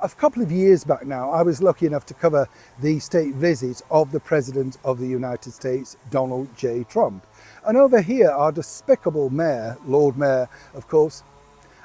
A couple of years back now, I was lucky enough to cover the state visit of the President of the United States, Donald J. Trump. And over here, our despicable mayor, Lord Mayor, of course,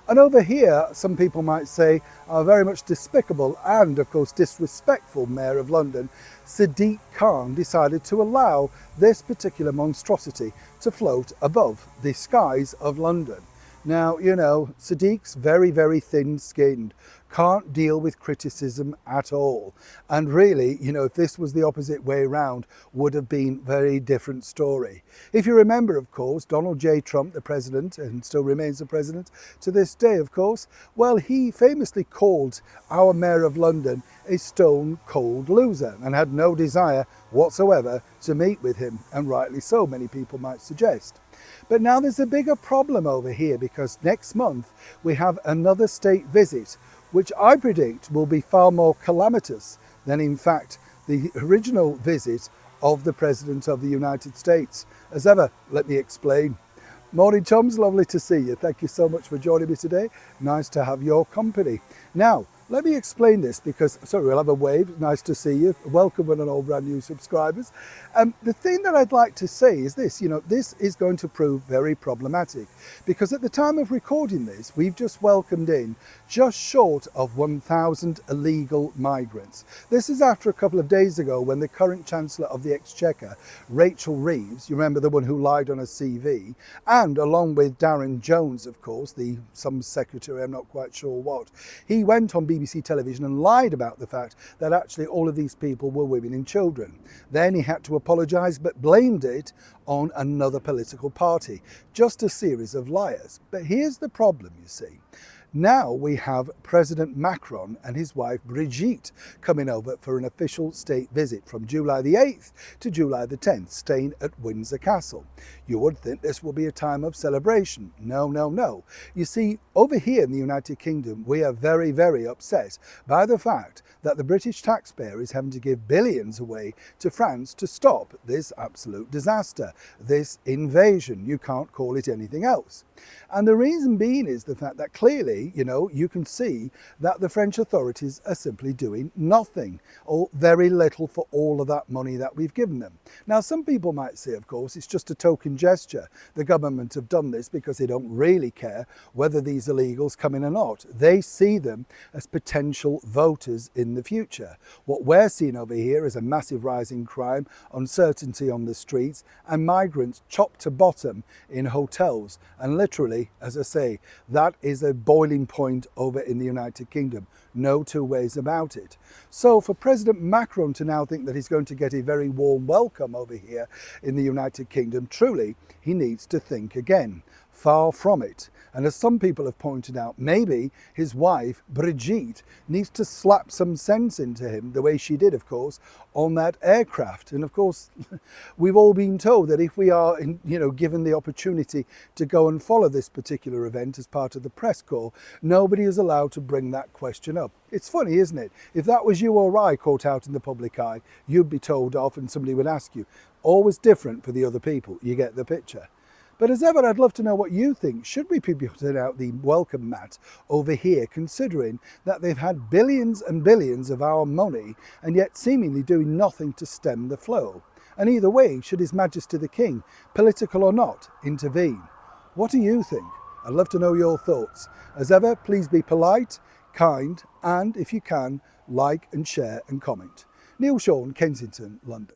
and over here, some people might say, our very much despicable and, of course, disrespectful Mayor of London, Sadiq Khan, decided to allow this particular monstrosity to float above the skies of London. Now, you know, Sadiq's very, very thin-skinned, can't deal with criticism at all. And really, you know, if this was the opposite way around, would have been a very different story. If you remember, of course, Donald J. Trump, the president, and still remains the president to this day, of course, well, he famously called our Mayor of London a stone-cold loser and had no desire whatsoever to meet with him, and rightly so, many people might suggest. But now there's a bigger problem over here, because next month we have another state visit, which I predict will be far more calamitous than, in fact, the original visit of the President of the United States. As ever, let me explain. Morning, chums, lovely to see you. Thank you so much for joining me today. Nice to have your company. Now, let me explain this because, sorry, we'll have a wave. Nice to see you. Welcome one and all brand new subscribers. The thing that I'd like to say is this, you know, this is going to prove very problematic because at the time of recording this, we've just welcomed in just short of 1,000 illegal migrants. This is after a couple of days ago when the current Chancellor of the Exchequer, Rachel Reeves, you remember the one who lied on her CV, and along with Darren Jones, of course, some secretary, I'm not quite sure what, he went on BBC television and lied about the fact that actually all of these people were women and children. Then he had to apologise but blamed it on another political party. Just a series of liars. But here's the problem, you see. Now we have President Macron and his wife Brigitte coming over for an official state visit from July the 8th to July the 10th, staying at Windsor Castle. You would think this will be a time of celebration. No, no, no. You see, over here in the United Kingdom, we are very, very upset by the fact that the British taxpayer is having to give billions away to France to stop this absolute disaster, this invasion. You can't call it anything else. And the reason being is the fact that clearly, you know, you can see that the French authorities are simply doing nothing or very little for all of that money that we've given them. Now, some people might say, of course, it's just a token gesture. The government have done this because they don't really care whether these illegals come in or not. They see them as potential voters in the future. What we're seeing over here is a massive rise in crime, uncertainty on the streets, and migrants chopped to bottom in hotels. And literally, as I say, that is a boiling point over in the United Kingdom. No two ways about it. So for President Macron to now think that he's going to get a very warm welcome over here in the United Kingdom, truly, he needs to think again. Far from it. And as some people have pointed out, maybe his wife, Brigitte, needs to slap some sense into him, the way she did, of course, on that aircraft. And of course, we've all been told that if we are, given the opportunity to go and follow this particular event as part of the press corps, nobody is allowed to bring that question up. It's funny, isn't it? If that was you or I caught out in the public eye, you'd be told off and somebody would ask you. Always different for the other people. You get the picture. But as ever, I'd love to know what you think. Should we be putting out the welcome mat over here, considering that they've had billions and billions of our money and yet seemingly doing nothing to stem the flow? And either way, should His Majesty the King, political or not, intervene? What do you think? I'd love to know your thoughts. As ever, please be polite, kind, and if you can, like and share and comment. Neil Sean, Kensington, London.